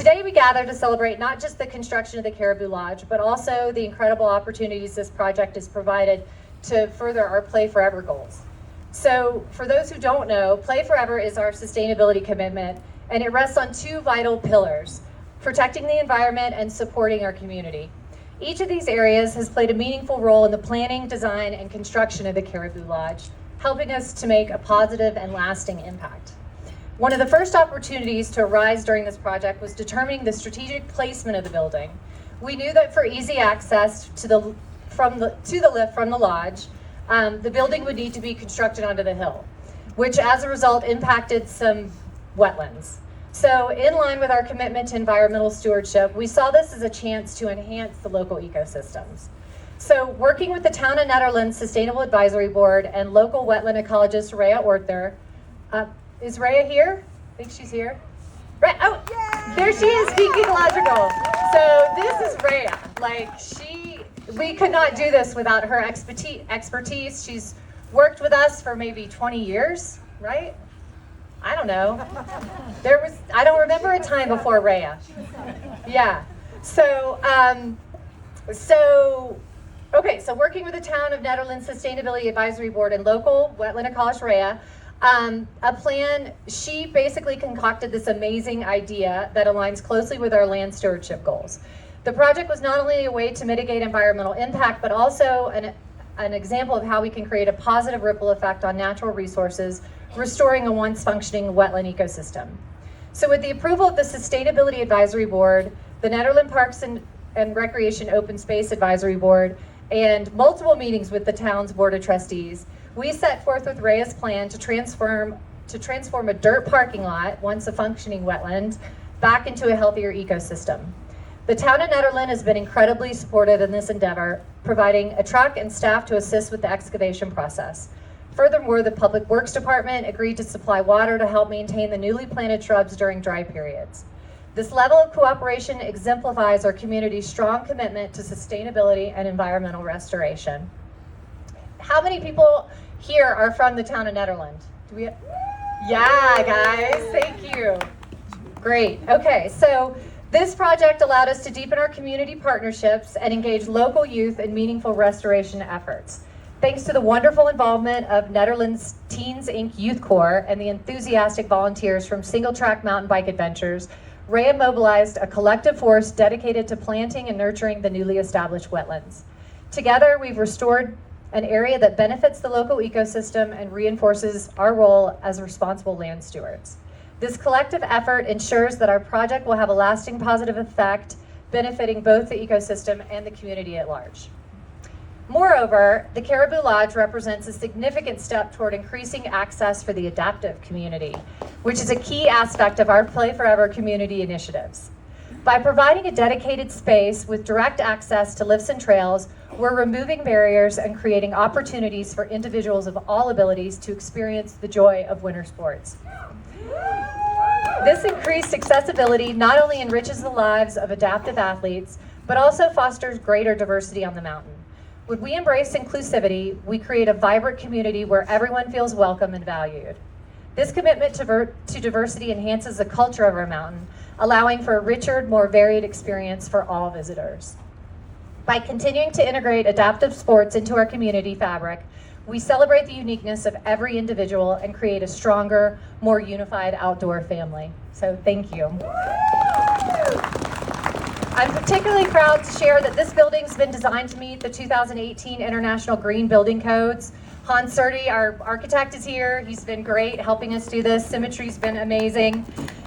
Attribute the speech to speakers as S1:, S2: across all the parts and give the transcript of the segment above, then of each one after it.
S1: Today we gather to celebrate not just the construction of the Caribou Lodge, but also the incredible opportunities this project has provided to further our Play Forever goals. So for those who don't know, Play Forever is our sustainability commitment, and it rests on two vital pillars: protecting the environment and supporting our community. Each of these areas has played a meaningful role in the planning, design, and construction of the Caribou Lodge, helping us to make a positive and lasting impact. One of the first opportunities to arise during this project was determining the strategic placement of the building. We knew that for easy access to the lift from the lodge, the building would need to be constructed onto the hill, which as a result impacted some wetlands. So in line with our commitment to environmental stewardship, we saw this as a chance to enhance the local ecosystems. So working with the Town of Nederland's Sustainable Advisory Board and local wetland ecologist Rhea Orther, is Rhea here? I think she's here. Oh, there she is, speaking ecological. So this is Rhea. We could not do this without her expertise. She's worked with us for maybe 20 years, right? I don't know. I don't remember a time before Rhea. Yeah. So working with the Town of Nederland's Sustainability Advisory Board and local wetland ecologist Rhea, she basically concocted this amazing idea that aligns closely with our land stewardship goals. The project was not only a way to mitigate environmental impact, but also an example of how we can create a positive ripple effect on natural resources, restoring a once functioning wetland ecosystem. So with the approval of the Sustainability Advisory Board, the Nederland Parks and Recreation Open Space Advisory Board, and multiple meetings with the town's Board of Trustees, we set forth with Rhea's plan to transform a dirt parking lot, once a functioning wetland, back into a healthier ecosystem. The Town of Nederland has been incredibly supportive in this endeavor, providing a truck and staff to assist with the excavation process. Furthermore, the Public Works Department agreed to supply water to help maintain the newly planted shrubs during dry periods. This level of cooperation exemplifies our community's strong commitment to sustainability and environmental restoration. How many people here are from the Town of Nederland? Yeah, guys, thank you. Great, okay, so this project allowed us to deepen our community partnerships and engage local youth in meaningful restoration efforts. Thanks to the wonderful involvement of Nederland's Teens Inc. Youth Corps and the enthusiastic volunteers from Single Track Mountain Bike Adventures, Rhea mobilized a collective force dedicated to planting and nurturing the newly established wetlands. Together, we've restored an area that benefits the local ecosystem and reinforces our role as responsible land stewards. This collective effort ensures that our project will have a lasting positive effect, benefiting both the ecosystem and the community at large. Moreover, the Caribou Lodge represents a significant step toward increasing access for the adaptive community, which is a key aspect of our Play Forever community initiatives. By providing a dedicated space with direct access to lifts and trails, we're removing barriers and creating opportunities for individuals of all abilities to experience the joy of winter sports. This increased accessibility not only enriches the lives of adaptive athletes, but also fosters greater diversity on the mountain. When we embrace inclusivity, we create a vibrant community where everyone feels welcome and valued. This commitment to diversity enhances the culture of our mountain, allowing for a richer, more varied experience for all visitors. By continuing to integrate adaptive sports into our community fabric, we celebrate the uniqueness of every individual and create a stronger, more unified outdoor family. So thank you. I'm particularly proud to share that this building's been designed to meet the 2018 International Green Building Codes. Hans Surdy, our architect, is here. He's been great helping us do this. Symmetry's been amazing.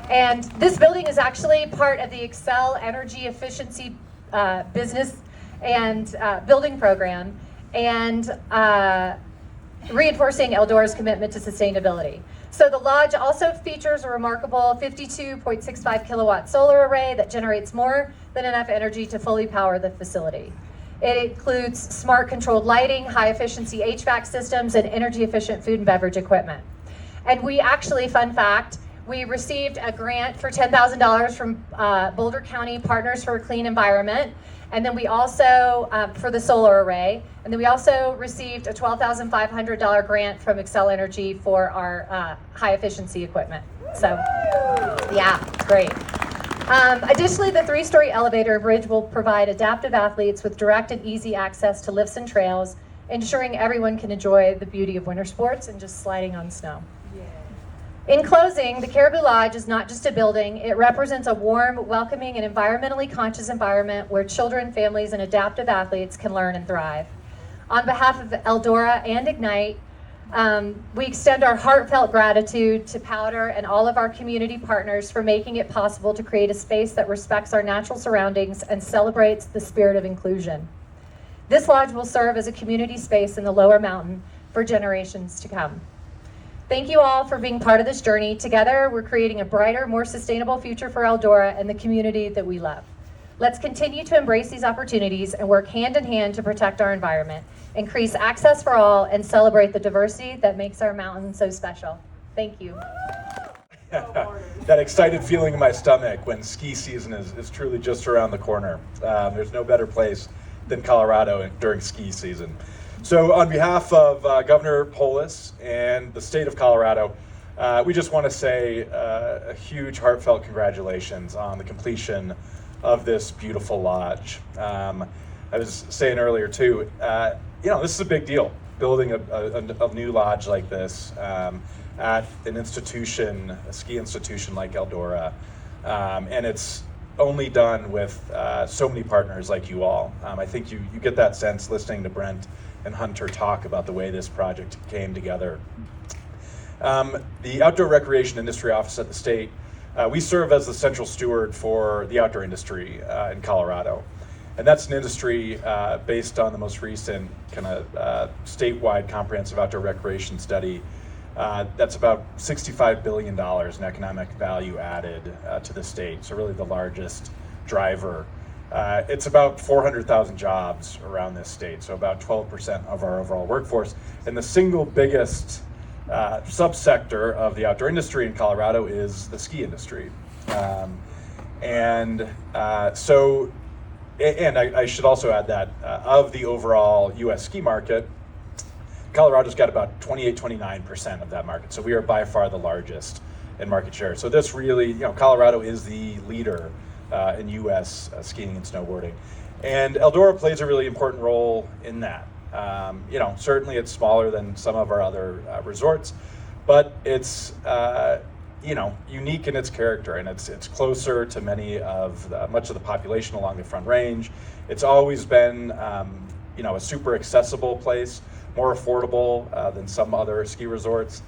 S1: And this building is actually part of the Excel Energy Efficiency business and building program, and reinforcing Eldora's commitment to sustainability. So the lodge also features a remarkable 52.65 kilowatt solar array that generates more than enough energy to fully power the facility. It includes smart controlled lighting, high efficiency HVAC systems, and energy efficient food and beverage equipment. And we actually, fun fact, we received a grant for $10,000 from Boulder County Partners for a Clean Environment. And then we also, for the solar array, and then we also received a $12,500 grant from Excel Energy for our high efficiency equipment. So, yeah, it's great. Additionally, the 3-story elevator bridge will provide adaptive athletes with direct and easy access to lifts and trails, ensuring everyone can enjoy the beauty of winter sports and just sliding on snow. In closing, the Caribou Lodge is not just a building. It represents a warm, welcoming, and environmentally conscious environment where children, families, and adaptive athletes can learn and thrive. On behalf of Eldora and Ignite, we extend our heartfelt gratitude to Powder and all of our community partners for making it possible to create a space that respects our natural surroundings and celebrates the spirit of inclusion. This lodge will serve as a community space in the Lower Mountain for generations to come. Thank you all for being part of this journey. Together, we're creating a brighter, more sustainable future for Eldora and the community that we love. Let's continue to embrace these opportunities and work hand in hand to protect our environment, increase access for all, and celebrate the diversity that makes our mountain so special. Thank you.
S2: That excited feeling in my stomach when ski season is truly just around the corner. There's no better place than Colorado during ski season. So on behalf of Governor Polis and the state of Colorado, we just want to say a huge heartfelt congratulations on the completion of this beautiful lodge. I was saying earlier too, this is a big deal, building a new lodge like this at an institution, a ski institution like Eldora. And it's only done with so many partners like you all. I think you get that sense listening to Brent and Hunter talk about the way this project came together. The Outdoor Recreation Industry Office at the state, we serve as the central steward for the outdoor industry in Colorado. And that's an industry based on the most recent kind of statewide comprehensive outdoor recreation study. That's about $65 billion in economic value added to the state, so really the largest driver. It's about 400,000 jobs around this state, so about 12% of our overall workforce. And the single biggest subsector of the outdoor industry in Colorado is the ski industry. And I should also add that of the overall U.S. ski market, Colorado's got about 29% of that market. So we are by far the largest in market share. So this really, Colorado is the leader in U.S. Skiing and snowboarding. And Eldora plays a really important role in that. Certainly it's smaller than some of our other resorts, but it's, unique in its character, and it's closer to much of the population along the Front Range. It's always been, a super accessible place, more affordable than some other ski resorts,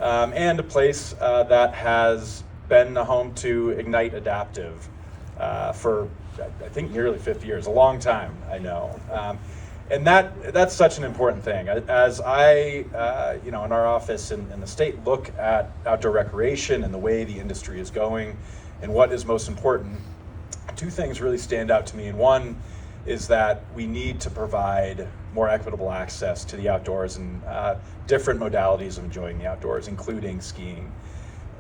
S2: and a place that has been the home to Ignite Adaptive for, I think, nearly 50 years, a long time, I know. And that's such an important thing. As I, in our office in the state, look at outdoor recreation and the way the industry is going and what is most important, two things really stand out to me. And one is that we need to provide more equitable access to the outdoors and different modalities of enjoying the outdoors, including skiing.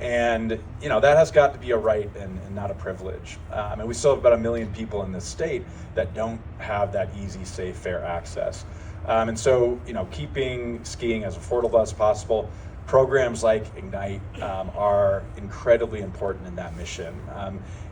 S2: And that has got to be a right and not a privilege. And we still have about 1 million people in this state that don't have that easy, safe, fair access. And so, keeping skiing as affordable as possible, programs like Ignite are incredibly important in that mission.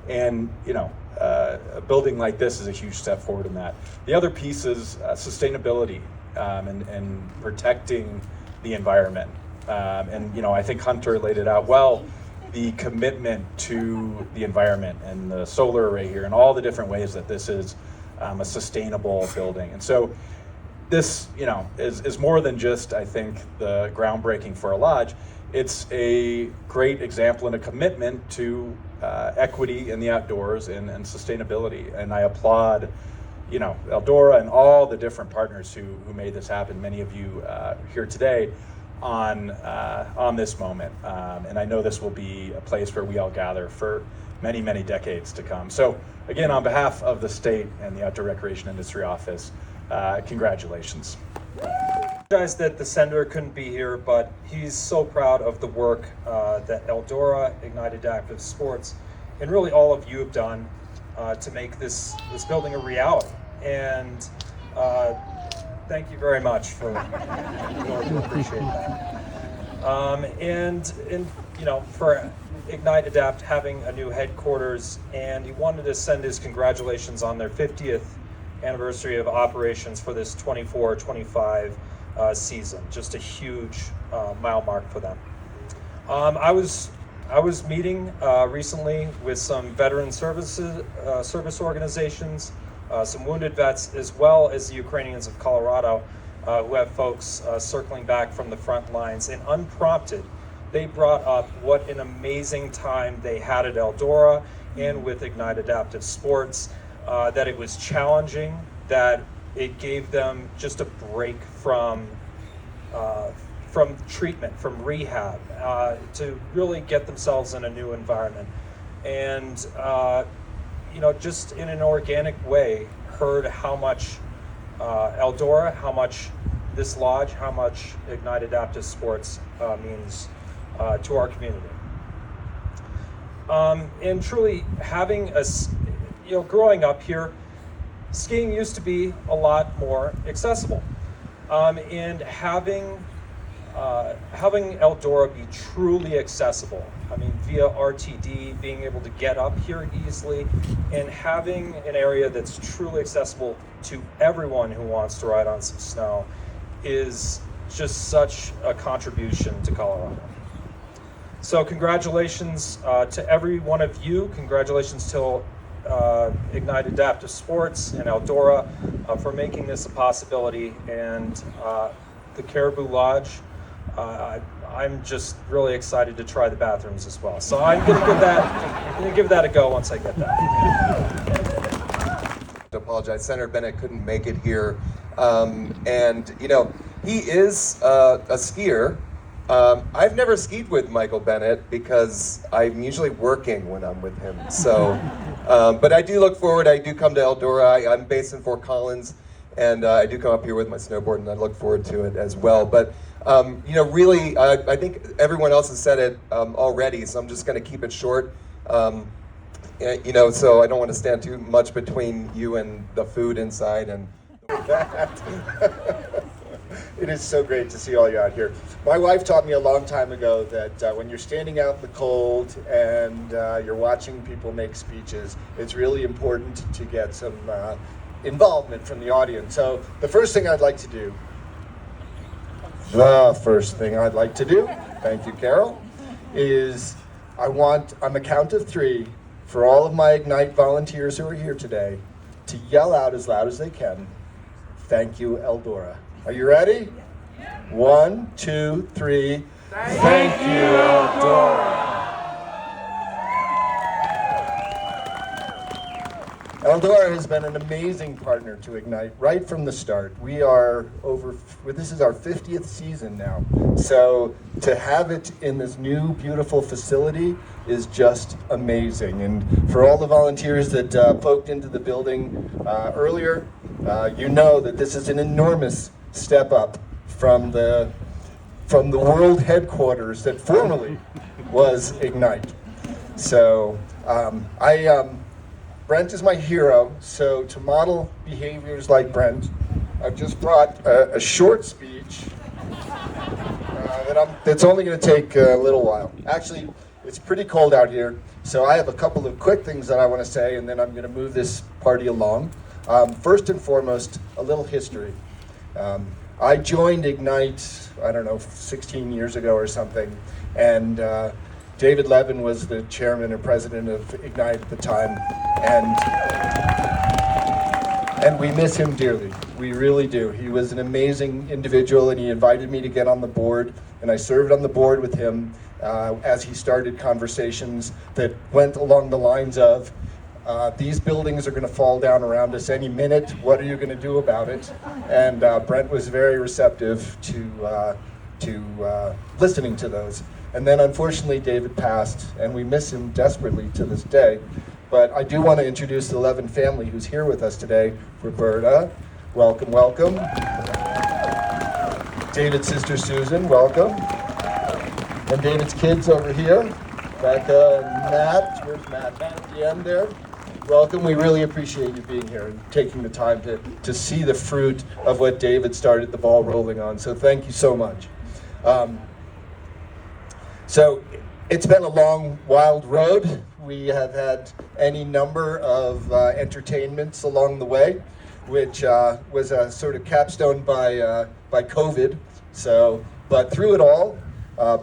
S2: A building like this is a huge step forward in that. The other piece is sustainability and protecting the environment. I think Hunter laid it out well, the commitment to the environment and the solar array here and all the different ways that this is a sustainable building. And so this, is more than just, I think, the groundbreaking for a lodge. It's a great example and a commitment to equity in the outdoors and sustainability. And I applaud, Eldora and all the different partners who made this happen. Many of you here today on this moment. And I know this will be a place where we all gather for many, many decades to come. So again, on behalf of the state and the Outdoor Recreation Industry Office, congratulations.
S3: I apologize that the senator couldn't be here, but he's so proud of the work that Eldora, Ignite Adaptive Sports, and really all of you have done to make this building a reality. And thank you very much for really appreciate that. For Ignite Adapt having a new headquarters, and he wanted to send his congratulations on their 50th anniversary of operations for this 24-25 season. Just a huge mile mark for them. I was meeting recently with some veteran service organizations, some wounded vets, as well as the Ukrainians of Colorado, who have folks circling back from the front lines. And unprompted, they brought up what an amazing time they had at Eldora and with Ignite Adaptive Sports, that it was challenging, that it gave them just a break from treatment, from rehab, to really get themselves in a new environment. And, just in an organic way, heard how much Eldora, how much this lodge, how much Ignite Adaptive Sports means to our community. And truly having growing up here, skiing used to be a lot more accessible. And having Eldora be truly accessible, via RTD, being able to get up here easily, and having an area that's truly accessible to everyone who wants to ride on some snow is just such a contribution to Colorado. So congratulations to every one of you. Congratulations to Ignite Adaptive Sports and Eldora for making this a possibility, and the Caribou Lodge. I'm just really excited to try the bathrooms as well. So I'm gonna give that a go once I get that.
S4: I apologize. Senator Bennett couldn't make it here, and he is a skier. I've never skied with Michael Bennett because I'm usually working when I'm with him. So, but I do look forward. I do come to Eldora. I'm based in Fort Collins, and I do come up here with my snowboard, and I look forward to it as well. But really, I think everyone else has said it already, so I'm just going to keep it short. So I don't want to stand too much between you and the food inside. And
S5: it is so great to see all you out here. My wife taught me a long time ago that when you're standing out in the cold and you're watching people make speeches, it's really important to get some involvement from the audience. So the first thing I'd like to do, thank you, Carol, is I want, on the count of 3, for all of my Ignite volunteers who are here today, to yell out as loud as they can, "Thank you, Eldora." Are you ready? 1, 2, 3. Thank you, Eldora. Eldora has been an amazing partner to Ignite right from the start. This is our 50th season now. So to have it in this new, beautiful facility is just amazing. And for all the volunteers that poked into the building earlier, you know that this is an enormous step up from the world headquarters that formerly was Ignite. So Brent is my hero, so to model behaviors like Brent, I've just brought a short speech that's only going to take a little while. Actually, it's pretty cold out here, so I have a couple of quick things that I want to say, and then I'm going to move this party along. First and foremost, a little history. I joined Ignite, 16 years ago or something, and David Levin was the chairman and president of Ignite at the time, and we miss him dearly. We really do. He was an amazing individual, and he invited me to get on the board, and I served on the board with him as he started conversations that went along the lines of, these buildings are going to fall down around us any minute. What are you going to do about it? And Brent was very receptive to listening to those. And then unfortunately David passed, and we miss him desperately to this day. But I do want to introduce the Levin family who's here with us today. Roberta, welcome, welcome. David's sister Susan, welcome. And David's kids over here, Becca and Matt. Where's Matt? Matt at the end there. Welcome. We really appreciate you being here and taking the time to see the fruit of what David started the ball rolling on. So thank you so much. So It's been a long, wild road. We have had any number of entertainments along the way, which was a sort of capstone by COVID. So, but through it all,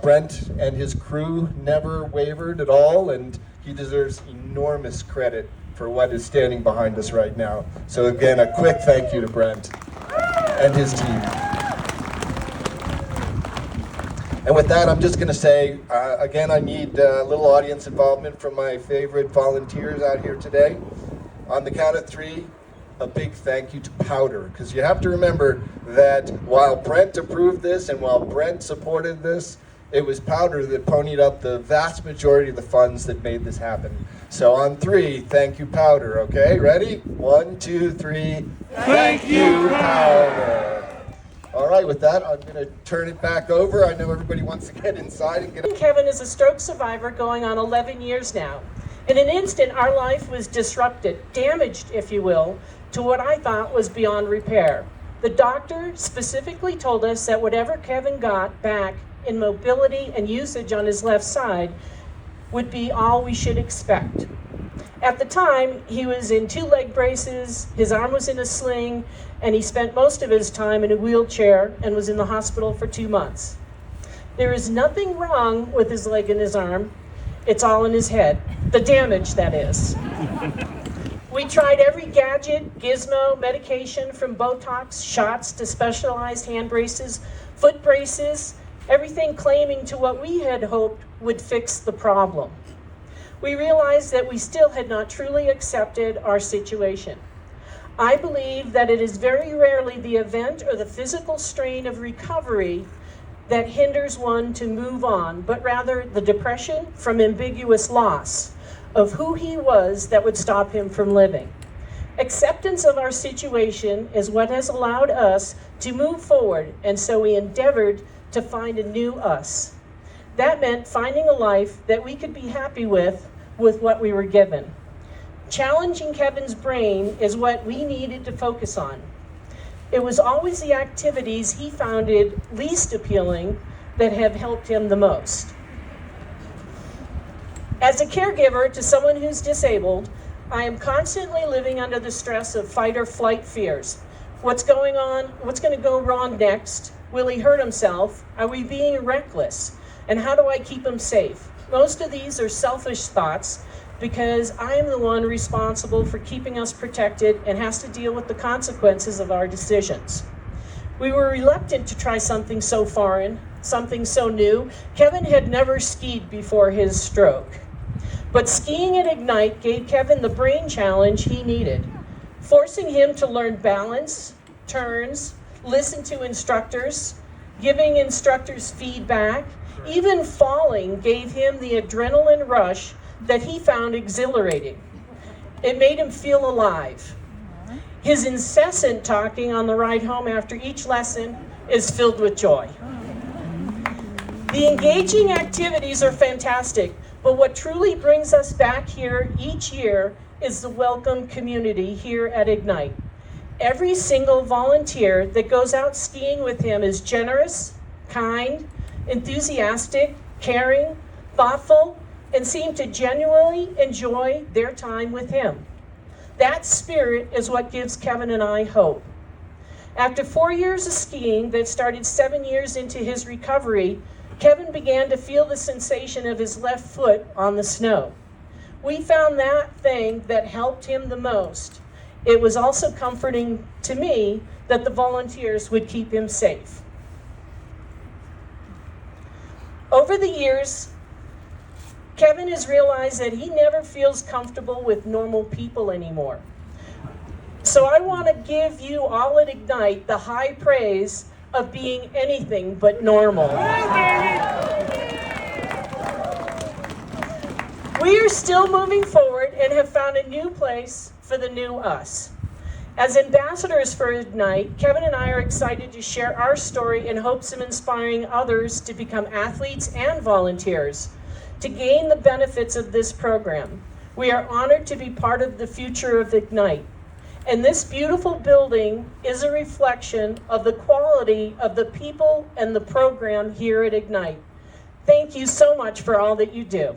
S5: Brent and his crew never wavered at all, and he deserves enormous credit for what is standing behind us right now. So again, a quick thank you to Brent and his team. And with that, I'm just going to say, again, I need a little audience involvement from my favorite volunteers out here today. On the count of 3, a big thank you to Powder, because you have to remember that while Brent approved this and while Brent supported this, it was Powder that ponied up the vast majority of the funds that made this happen. So on 3, thank you, Powder, okay? Ready? 1, 2, 3. Thank you, Powder. All right, with that, I'm going to turn it back over. I know everybody wants to get inside and get...
S6: Kevin is a stroke survivor going on 11 years now. In an instant, our life was disrupted, damaged, if you will, to what I thought was beyond repair. The doctor specifically told us that whatever Kevin got back in mobility and usage on his left side would be all we should expect. At the time, he was in 2 leg braces, his arm was in a sling, and he spent most of his time in a wheelchair and was in the hospital for 2 months. There is nothing wrong with his leg and his arm. It's all in his head. The damage, that is. We tried every gadget, gizmo, medication, from Botox shots to specialized hand braces, foot braces, everything claiming to what we had hoped would fix the problem. We realized that we still had not truly accepted our situation. I believe that it is very rarely the event or the physical strain of recovery that hinders one to move on, but rather the depression from ambiguous loss of who he was that would stop him from living. Acceptance of our situation is what has allowed us to move forward, and so we endeavored to find a new us. That meant finding a life that we could be happy with what we were given. Challenging Kevin's brain is what we needed to focus on. It was always the activities he found least appealing that have helped him the most. As a caregiver to someone who's disabled, I am constantly living under the stress of fight or flight fears. What's going on? What's going to go wrong next? Will he hurt himself? Are we being reckless? And how do I keep him safe? Most of these are selfish thoughts because I am the one responsible for keeping us protected and has to deal with the consequences of our decisions. We were reluctant to try something so foreign, something so new. Kevin had never skied before his stroke. But skiing at Ignite gave Kevin the brain challenge he needed, forcing him to learn balance, turns, listen to instructors, giving instructors feedback. Even falling gave him the adrenaline rush that he found exhilarating. It made him feel alive. His incessant talking on the ride home after each lesson is filled with joy. The engaging activities are fantastic, but what truly brings us back here each year is the welcome community here at Ignite. Every single volunteer that goes out skiing with him is generous, kind, enthusiastic, caring, thoughtful, and seem to genuinely enjoy their time with him. That spirit is what gives Kevin and I hope. After 4 years of skiing that started 7 years into his recovery, Kevin began to feel the sensation of his left foot on the snow. We found that thing that helped him the most. It was also comforting to me that the volunteers would keep him safe. Over the years, Kevin has realized that he never feels comfortable with normal people anymore. So I want to give you all at Ignite the high praise of being anything but normal. We are still moving forward and have found a new place for the new us. As ambassadors for Ignite, Kevin and I are excited to share our story in hopes of inspiring others to become athletes and volunteers to gain the benefits of this program. We are honored to be part of the future of Ignite. And this beautiful building is a reflection of the quality of the people and the program here at Ignite. Thank you so much for all that you do.